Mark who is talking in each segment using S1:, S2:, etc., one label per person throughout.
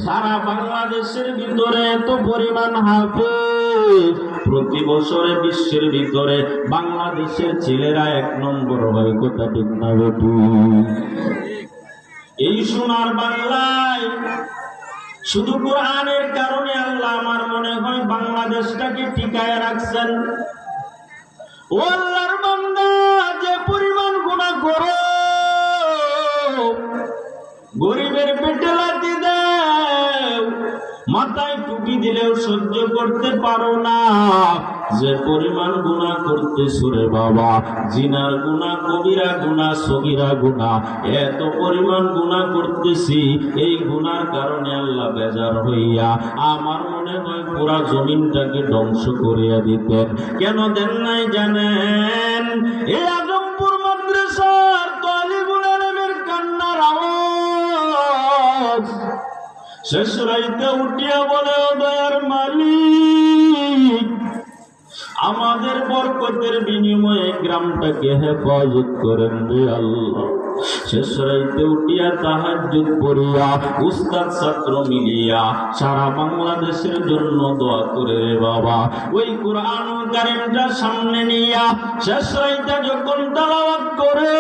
S1: সারা বাংলাদেশের ভিতরে এত পরিমাণ হাফেজ, প্রতি বছরে বিশ্বের ভিতরে বাংলাদেশের ছেলেরা 1 নম্বর হয়। কথা ঠিক না বেটি? এই সোনার বাংলায় শুধু কোরআনের কারণে আল্লাহ আমার মনে হয় বাংলাদেশটাকে টিকায় রাখছেন। ও আল্লাহর বান্দা, যে পরিমাণ গুনাহ করো, গরিবের পেটে লাথি দাও, মাথায় টুপি দিলেও সহ্য করতে পারো না, যে পরিমাণ গুনাহ করতেছো রে বাবা, জিনার গুনাহ, কবিরা গুনাহ, সগীরা গুনাহ, এত পরিমাণ গুনাহ করতেছি, এই গুনার কারণে আল্লাহ বেজার হইয়া আমার মনে হয় পুরা জমিনটাকে ধ্বংস করিয়া দিতেন। কেন দেন নাই জানেন? এই আজমপুর মাদ্রাসার তালিবুল ইলমের কান্নার আওয়াজ শেষ রাইতে উঠিয়া বলে, ও দয়ার মালিক, আমাদের বরকতের বিনিময়ে গ্রামটাকে হেফাজত করেন রে আল্লাহ। শেষ রাইতে উঠিয়া তাহাজ্জুদ পড়িয়া উস্তাদ ছাত্র মিলিয়া সারা বাংলাদেশের জন্য দোয়া করে রে বাবা। ওই কুরআনুল কারীমটা সামনে নিয়া শেষ রাইতে যখন তেলাওয়াত করে,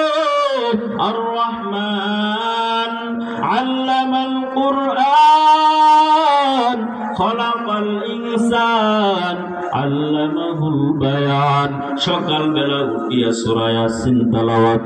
S1: আর রহমান আল্লামাল কুরআন খলাকাল ইনসান আল্লামাহুল বায়ান, সকালবেলা উঠিয়া সূরা ইয়াসিন তেলাওয়াত